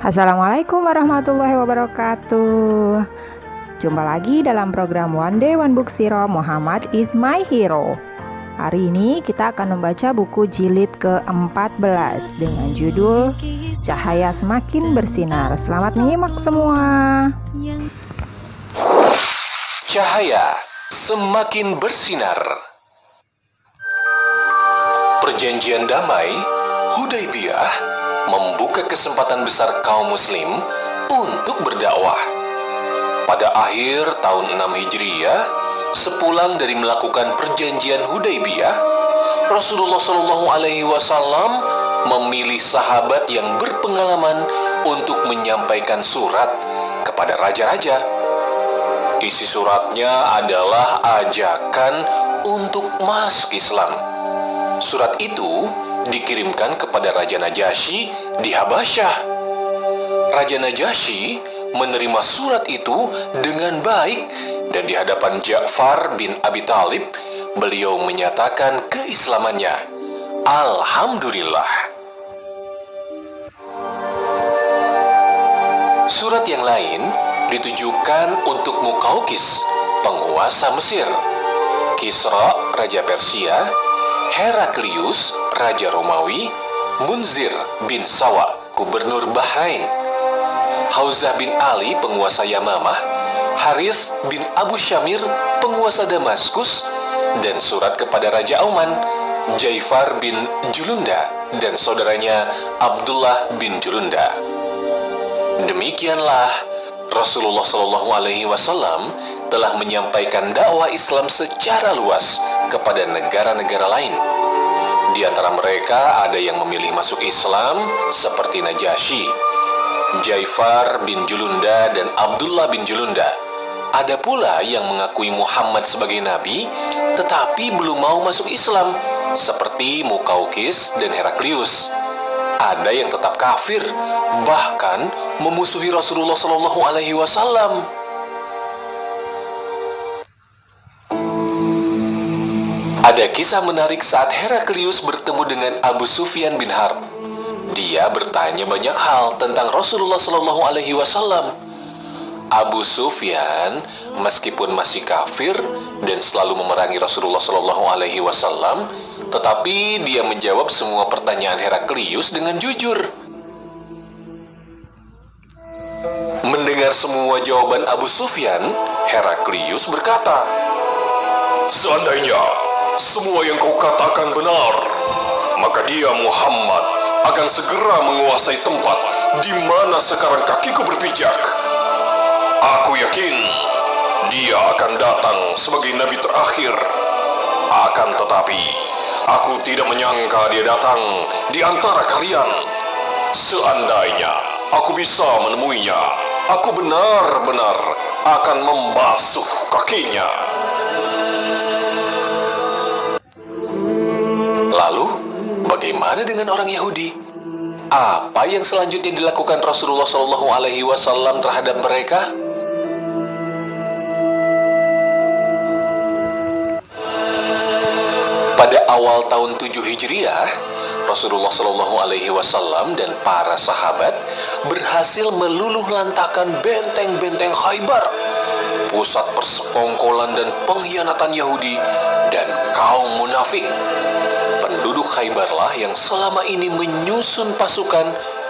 Assalamualaikum warahmatullahi wabarakatuh. Jumpa lagi dalam program One Day One Book Zero, Muhammad is my hero. Hari ini kita akan membaca buku jilid ke-14 dengan judul Cahaya Semakin Bersinar. Selamat menyimak semua. Cahaya semakin bersinar. Perjanjian damai Hudaybiyah membuka kesempatan besar kaum muslim untuk berdakwah. Pada akhir tahun 6 Hijriah, sepulang dari melakukan perjanjian Hudaybiyah, Rasulullah SAW memilih sahabat yang berpengalaman untuk menyampaikan surat kepada raja-raja. Isi suratnya adalah ajakan untuk masuk Islam. Surat itu dikirimkan kepada Raja Najasyi di Habasyah. Raja Najasyi menerima surat itu dengan baik, dan di hadapan Ja'far bin Abi Thalib, beliau menyatakan keislamannya. Alhamdulillah. Surat yang lain ditujukan untuk Muqawqis, penguasa Mesir, Kisra, Raja Persia, Heraklius, Raja Romawi, Munzir bin Sawa, Gubernur Bahrain, Hauzah bin Ali, penguasa Yamamah, Harith bin Abu Syamir, penguasa Damaskus, dan surat kepada Raja Oman, Jaifar bin Julunda, dan saudaranya Abdullah bin Julunda. Demikianlah Rasulullah SAW telah menyampaikan dakwah Islam secara luas kepada negara-negara lain. Di antara mereka ada yang memilih masuk Islam seperti Najasyi, Jaifar bin Julunda, dan Abdullah bin Julunda. Ada pula yang mengakui Muhammad sebagai nabi tetapi belum mau masuk Islam seperti Muqawqis dan Heraklius. Ada yang tetap kafir, bahkan memusuhi Rasulullah SAW. Ada kisah menarik saat Heraklius bertemu dengan Abu Sufyan bin Harb. Dia bertanya banyak hal tentang Rasulullah SAW. Abu Sufyan meskipun masih kafir dan selalu memerangi Rasulullah SAW, tetapi dia menjawab semua pertanyaan Heraklius dengan jujur. Mendengar semua jawaban Abu Sufyan, Heraklius berkata, "Seandainya semua yang kau katakan benar, maka dia Muhammad akan segera menguasai tempat di mana sekarang kakiku berpijak. Aku yakin dia akan datang sebagai nabi terakhir. Akan tetapi, aku tidak menyangka dia datang di antara kalian. Seandainya aku bisa menemuinya, aku benar-benar akan membasuh kakinya." Lalu, bagaimana dengan orang Yahudi? Apa yang selanjutnya dilakukan Rasulullah SAW terhadap mereka? Pada awal tahun 7 Hijriah, Rasulullah SAW dan para sahabat berhasil meluluh lantakan benteng-benteng Khaybar, pusat persekongkolan dan pengkhianatan Yahudi dan kaum munafik. Penduduk Khaybarlah yang selama ini menyusun pasukan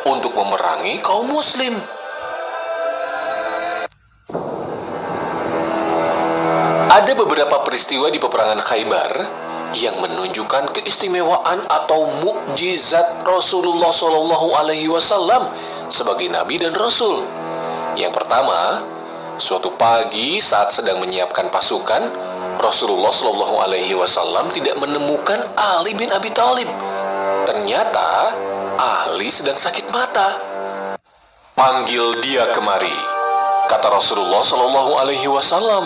untuk memerangi kaum muslim. Ada beberapa peristiwa di peperangan Khaybar yang menunjukkan keistimewaan atau mukjizat Rasulullah SAW sebagai nabi dan rasul. Yang pertama, suatu pagi saat sedang menyiapkan pasukan, Rasulullah SAW tidak menemukan Ali bin Abi Thalib. Ternyata Ali sedang sakit mata. "Panggil dia kemari," kata Rasulullah SAW.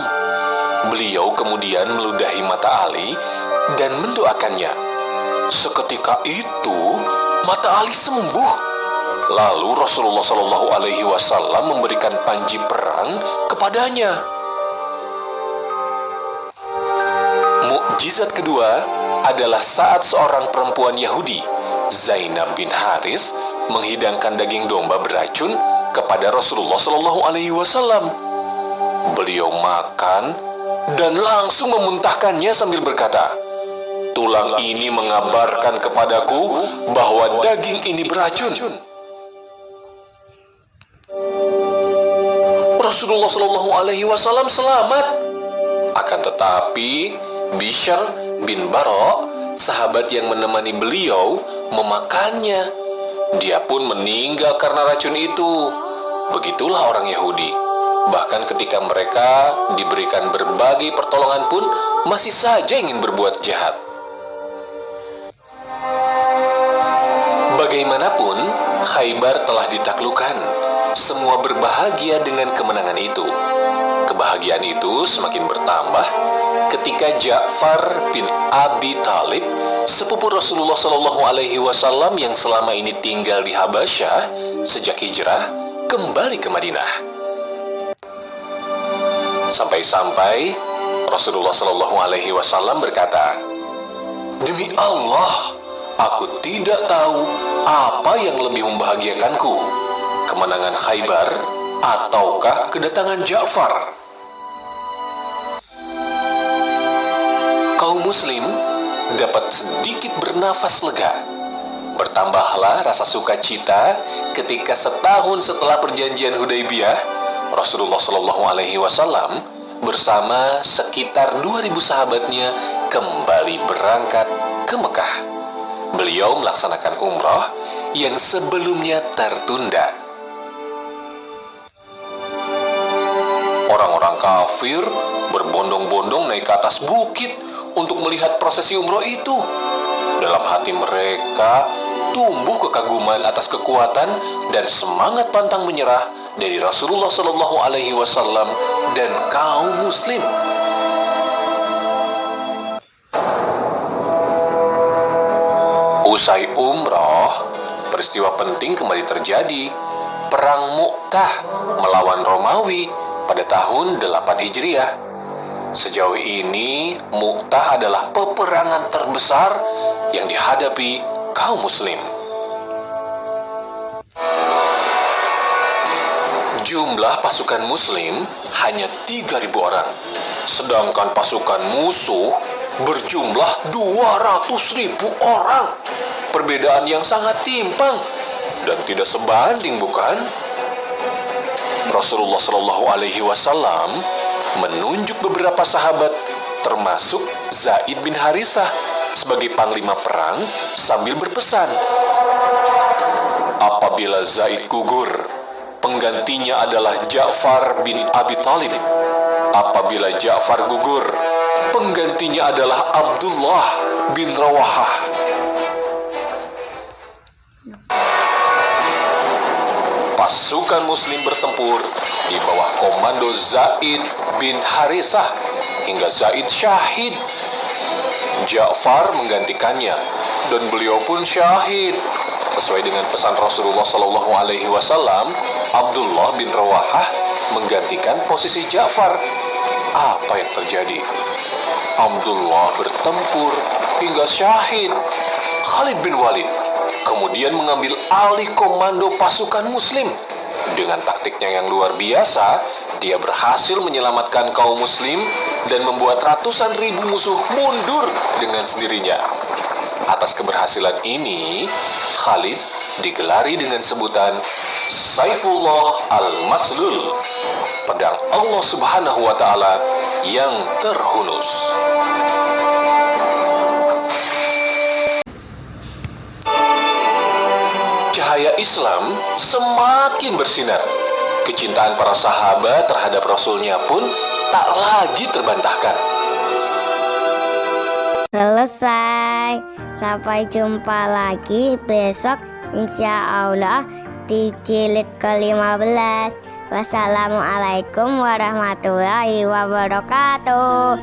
Beliau kemudian meludahi mata Ali dan mendoakannya. Seketika itu mata Ali sembuh. Lalu Rasulullah SAW memberikan panji perang kepadanya. Mukjizat kedua adalah saat seorang perempuan Yahudi, Zainab bin Haris, menghidangkan daging domba beracun kepada Rasulullah Shallallahu Alaihi Wasallam. Beliau makan dan langsung memuntahkannya sambil berkata, "Tulang ini mengabarkan kepadaku bahwa daging ini beracun." Rasulullah Shallallahu Alaihi Wasallam selamat. Akan tetapi Bishr bin Bara, sahabat yang menemani beliau, memakannya. Dia pun meninggal karena racun itu. Begitulah orang Yahudi. Bahkan ketika mereka diberikan berbagai pertolongan pun masih saja ingin berbuat jahat. Bagaimanapun, Khaybar telah ditaklukkan. Semua berbahagia dengan kemenangan itu. Kebahagiaan itu semakin bertambah ketika Ja'far bin Abi Thalib, sepupu Rasulullah Shallallahu Alaihi Wasallam yang selama ini tinggal di Habasyah sejak hijrah, kembali ke Madinah. Sampai-sampai Rasulullah Shallallahu Alaihi Wasallam berkata, "Demi Allah, aku tidak tahu apa yang lebih membahagiakanku, kemenangan Khaybar ataukah kedatangan Ja'far." Kaum muslim dapat sedikit bernafas lega. Bertambahlah rasa sukacita ketika setahun setelah perjanjian Hudaybiyah, Rasulullah Shallallahu Alaihi Wasallam bersama sekitar 2.000 sahabatnya kembali berangkat ke Mekah. Beliau melaksanakan umrah yang sebelumnya tertunda. Orang-orang kafir berbondong-bondong naik ke atas bukit untuk melihat prosesi umroh itu. Dalam hati mereka tumbuh kekaguman atas kekuatan dan semangat pantang menyerah dari Rasulullah Shallallahu Alaihi Wasallam dan kaum muslim. Usai umroh, peristiwa penting kembali terjadi. Perang Mu'tah melawan Romawi pada tahun 8 Hijriah. Sejauh ini, Mu'tah adalah peperangan terbesar yang dihadapi kaum muslim. Jumlah pasukan muslim hanya 3.000 orang, sedangkan pasukan musuh berjumlah 200.000 orang. Perbedaan yang sangat timpang dan tidak sebanding, bukan? Rasulullah Shallallahu Alaihi Wasallam menunjuk beberapa sahabat, termasuk Zaid bin Harithah, sebagai panglima perang sambil berpesan, apabila Zaid gugur, penggantinya adalah Ja'far bin Abi Thalib. Apabila Ja'far gugur, penggantinya adalah Abdullah bin Rawahah. Pasukan muslim bertempur di bawah komando Zaid bin Harithah hingga Zaid syahid. Ja'far menggantikannya dan beliau pun syahid. Sesuai dengan pesan Rasulullah Shallallahu Alaihi Wasallam, Abdullah bin Rawahah menggantikan posisi Ja'far. Apa yang terjadi? Abdullah bertempur hingga syahid. Khalid bin Walid kemudian mengambil alih komando pasukan muslim. Dengan taktiknya yang luar biasa, dia berhasil menyelamatkan kaum muslim dan membuat ratusan ribu musuh mundur dengan sendirinya. Atas keberhasilan ini, Khalid digelari dengan sebutan Saifullah al-Maslul, pedang Allah Subhanahu wa Ta'ala yang terhunus. Cahaya Islam semakin bersinar. Kecintaan para sahabat terhadap Rasulnya pun tak lagi terbantahkan. Selesai. Sampai jumpa lagi besok insya Allah di jilid ke-15. Wassalamualaikum warahmatullahi wabarakatuh.